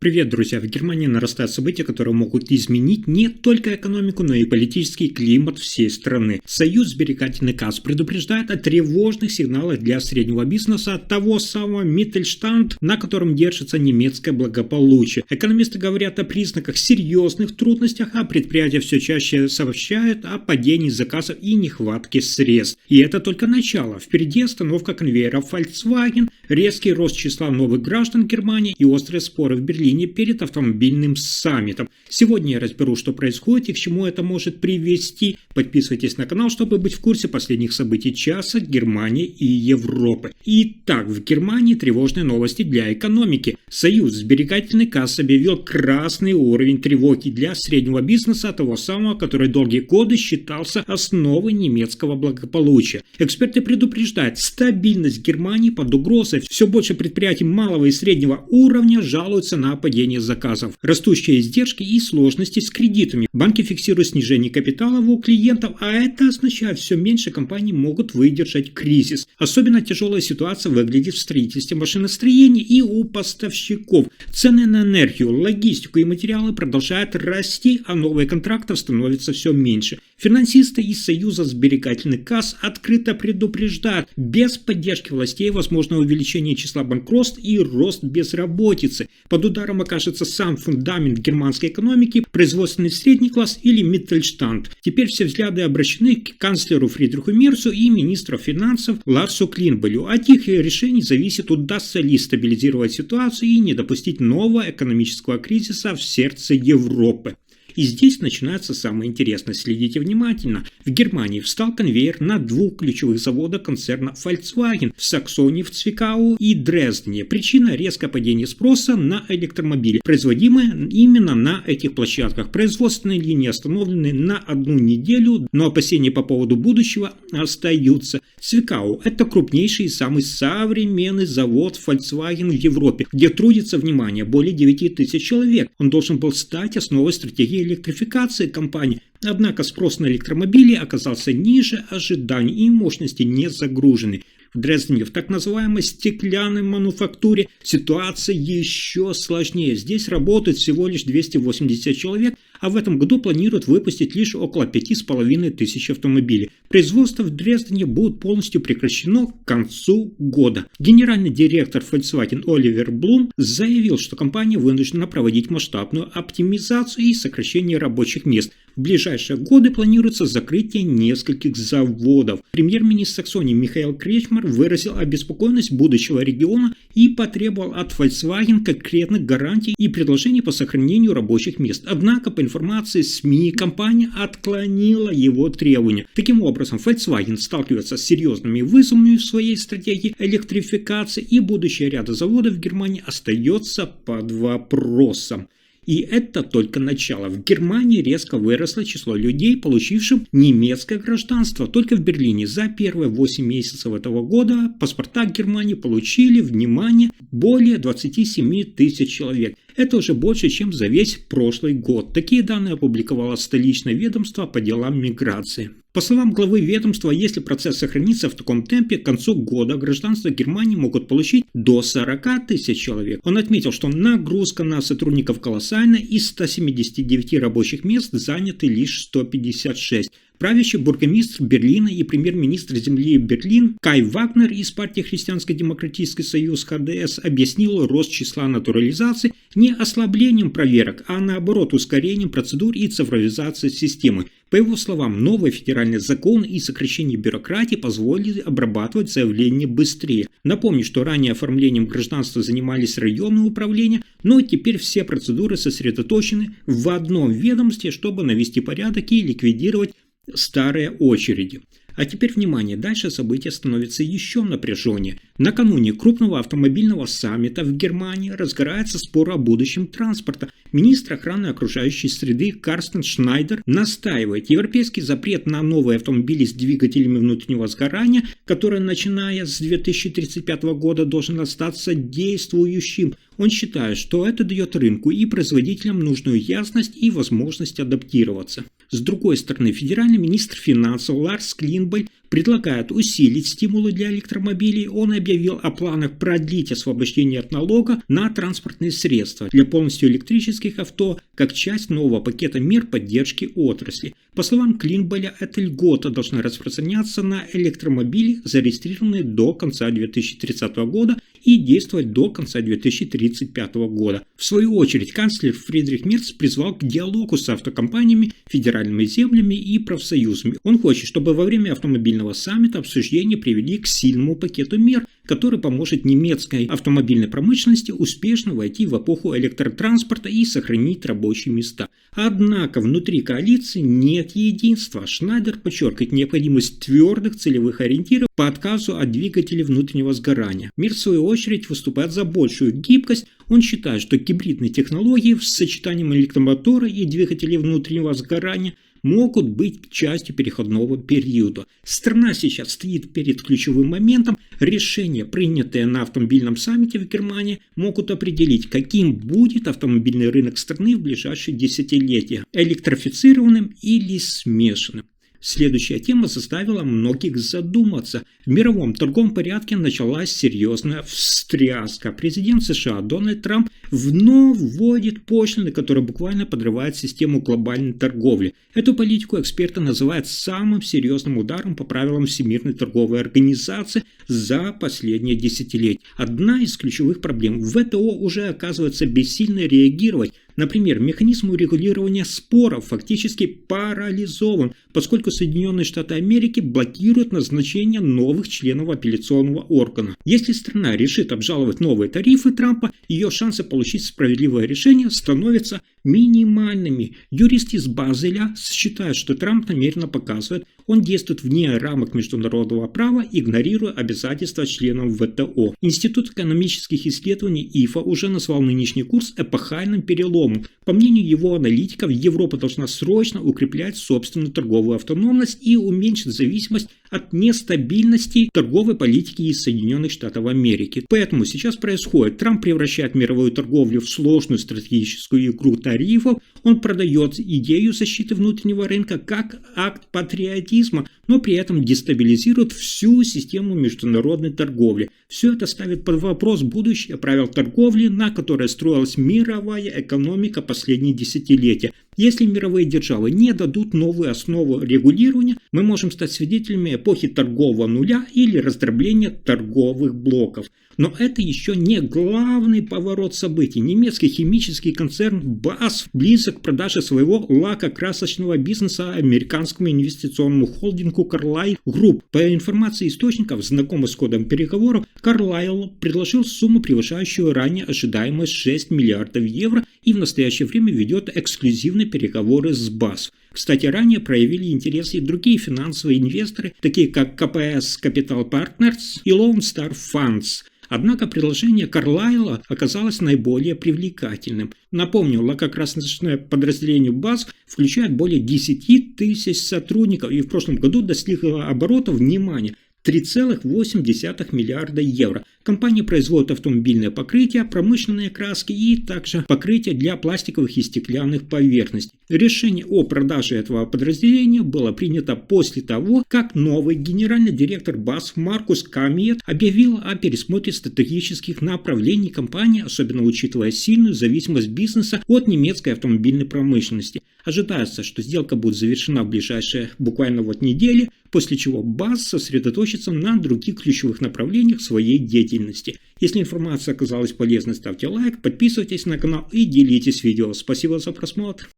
Привет, друзья! В Германии нарастают события, которые могут изменить не только экономику, но и политический климат всей страны. Союз сберегательных касс предупреждает о тревожных сигналах для среднего бизнеса от того самого Mittelstand, на котором держится немецкое благополучие. Экономисты говорят о признаках серьезных трудностях, а предприятия все чаще сообщают о падении заказов и нехватке средств. И это только начало. Впереди остановка конвейера Volkswagen, резкий рост числа новых граждан Германии и острые споры в Берлине перед автомобильным саммитом. Сегодня я разберу, что происходит и к чему это может привести. Подписывайтесь на канал, чтобы быть в курсе последних событий часа Германии и Европы. Итак, в Германии тревожные новости для экономики. Союз сберегательных касс объявил красный уровень тревоги для среднего бизнеса, того самого, который долгие годы считался основой немецкого благополучия. Эксперты предупреждают, стабильность Германии под угрозой. Все больше предприятий малого и среднего уровня жалуются на падение заказов, растущие издержки и сложности с кредитами. Банки фиксируют снижение капитала у клиентов, а это означает, все меньше компаний могут выдержать кризис. Особенно тяжелая ситуация выглядит в строительстве, машиностроении и у поставщиков. Цены на энергию, логистику и материалы продолжают расти, а новых контрактов становится все меньше. Финансисты из Союза сберегательных касс открыто предупреждают, без поддержки властей возможно увеличение числа банкротств и рост безработицы. Под ударом окажется сам фундамент германской экономики, производственный средний класс или Mittelstand. Теперь все взгляды обращены к канцлеру Фридриху Мерцу и министру финансов Ларсу Клинбелю. От их решений зависит, удастся ли стабилизировать ситуацию и не допустить нового экономического кризиса в сердце Европы. И здесь начинается самое интересное. Следите внимательно. В Германии встал конвейер на двух ключевых заводах концерна Volkswagen в Саксонии, в Цвикау и Дрездене. Причина – резкое падение спроса на электромобили, производимые именно на этих площадках. Производственные линии остановлены на одну неделю, но опасения по поводу будущего остаются. Цвикау – это крупнейший и самый современный завод Volkswagen в Европе, где трудится, внимание, более 9000 человек. Он должен был стать основой стратегии электрификации компании. Однако спрос на электромобили оказался ниже ожиданий и мощности не загружены. В Дрездене, в так называемой стеклянной мануфактуре, ситуация еще сложнее. Здесь работает всего лишь 280 человек, а в этом году планируют выпустить лишь около 5500 автомобилей. Производство в Дрездене будет полностью прекращено к концу года. Генеральный директор Volkswagen Оливер Блум заявил, что компания вынуждена проводить масштабную оптимизацию и сокращение рабочих мест. В ближайшие годы планируется закрытие нескольких заводов. Премьер-министр Саксонии Михаил Кречмар выразил обеспокоенность будущего региона и потребовал от Volkswagen конкретных гарантий и предложений по сохранению рабочих мест. Однако, по информации СМИ, компания отклонила его требования. Таким образом, Volkswagen сталкивается с серьезными вызовами в своей стратегии электрификации, и будущее ряда заводов в Германии остается под вопросом. И это только начало. В Германии резко выросло число людей, получивших немецкое гражданство. Только в Берлине за первые 8 месяцев этого года паспорта Германии получили, внимание, более 27 тысяч человек. Это уже больше, чем за весь прошлый год. Такие данные опубликовало столичное ведомство по делам миграции. По словам главы ведомства, если процесс сохранится в таком темпе, к концу года гражданство Германии могут получить до 40 тысяч человек. Он отметил, что нагрузка на сотрудников колоссальная, из 179 рабочих мест заняты лишь 156. Правящий бургомистр Берлина и премьер-министр земли Берлин Кай Вагнер из партии Христианско-демократический союз ХДС объяснил рост числа натурализаций не ослаблением проверок, а наоборот ускорением процедур и цифровизацией системы. По его словам, новый федеральный закон и сокращение бюрократии позволили обрабатывать заявления быстрее. Напомню, что ранее оформлением гражданства занимались районные управления, но теперь все процедуры сосредоточены в одном ведомстве, чтобы навести порядок и ликвидировать старые очереди. А теперь внимание, дальше события становятся еще напряженнее. Накануне крупного автомобильного саммита в Германии разгорается спор о будущем транспорта. Министр охраны окружающей среды Карстен Шнайдер настаивает, европейский запрет на новые автомобили с двигателями внутреннего сгорания, который, начиная с 2035 года, должен остаться действующим. Он считает, что это дает рынку и производителям нужную ясность и возможность адаптироваться. С другой стороны, федеральный министр финансов Ларс Клинбель предлагает усилить стимулы для электромобилей. Он объявил о планах продлить освобождение от налога на транспортные средства для полностью электрических авто как часть нового пакета мер поддержки отрасли. По словам Клинболя, эта льгота должна распространяться на электромобили, зарегистрированные до конца 2030 года и действовать до конца 2035 года. В свою очередь, канцлер Фридрих Мерц призвал к диалогу с автокомпаниями, федеральными землями и профсоюзами. Он хочет, чтобы во время автомобильного саммита обсуждения привели к сильному пакету мер, который поможет немецкой автомобильной промышленности успешно войти в эпоху электротранспорта и сохранить рабочие места. Однако внутри коалиции нет единства. Шнайдер подчеркивает необходимость твердых целевых ориентиров по отказу от двигателей внутреннего сгорания. Мир, в свою очередь, выступает за большую гибкость. Он считает, что гибридные технологии с сочетанием электромотора и двигателей внутреннего сгорания могут быть частью переходного периода. Страна сейчас стоит перед ключевым моментом. Решения, принятые на автомобильном саммите в Германии, могут определить, каким будет автомобильный рынок страны в ближайшие десятилетия – электрифицированным или смешанным. Следующая тема заставила многих задуматься. В мировом торговом порядке началась серьезная встряска. Президент США Дональд Трамп вновь вводит пошлины, которые буквально подрывают систему глобальной торговли. Эту политику эксперты называют самым серьезным ударом по правилам Всемирной торговой организации за последние десятилетия. Одна из ключевых проблем – ВТО уже оказывается бессильно реагировать. Например, механизм урегулирования споров фактически парализован, поскольку Соединенные Штаты Америки блокируют назначение новых членов апелляционного органа. Если страна решит обжаловать новые тарифы Трампа, ее шансы получить справедливое решение становятся минимальными. Юристы из Базеля считают, что Трамп намеренно показывает, он действует вне рамок международного права, игнорируя обязательства членов ВТО. Институт экономических исследований ИФА уже назвал нынешний курс эпохальным переломом. По мнению его аналитиков, Европа должна срочно укреплять собственную торговую автономность и уменьшить зависимость от нестабильности торговой политики из Соединенных Штатов Америки. Поэтому сейчас происходит. Трамп превращает мировую торговлю в сложную стратегическую игру тарифов. Он продает идею защиты внутреннего рынка как акт патриотизма, но при этом дестабилизирует всю систему международной торговли. Все это ставит под вопрос будущее правил торговли, на которой строилась мировая экономика последние десятилетия. Если мировые державы не дадут новую основу регулирования, мы можем стать свидетелями эпохи торгового нуля или раздробления торговых блоков. Но это еще не главный поворот событий. Немецкий химический концерн BASF близок к продаже своего лакокрасочного бизнеса американскому инвестиционному холдингу Carlyle Group. По информации источников, знакомых с ходом переговоров, Carlyle предложил сумму, превышающую ранее ожидаемые 6 миллиардов евро, и в настоящее время ведет эксклюзивные переговоры с BASF. Кстати, ранее проявили интерес и другие финансовые инвесторы, такие как KPS Capital Partners и Lone Star Funds. Однако предложение Карлайла оказалось наиболее привлекательным. Напомню, лакокрасочное подразделение BASF включает более 10 тысяч сотрудников и в прошлом году достигло оборотов, внимания, 3,8 миллиарда евро. Компания производит автомобильное покрытие, промышленные краски и также покрытие для пластиковых и стеклянных поверхностей. Решение о продаже этого подразделения было принято после того, как новый генеральный директор BASF Маркус Камиет объявил о пересмотре стратегических направлений компании, особенно учитывая сильную зависимость бизнеса от немецкой автомобильной промышленности. Ожидается, что сделка будет завершена в ближайшие буквально недели, после чего BASF сосредоточится на других ключевых направлениях своей деятельности. Если информация оказалась полезной, ставьте лайк, подписывайтесь на канал и делитесь видео. Спасибо за просмотр.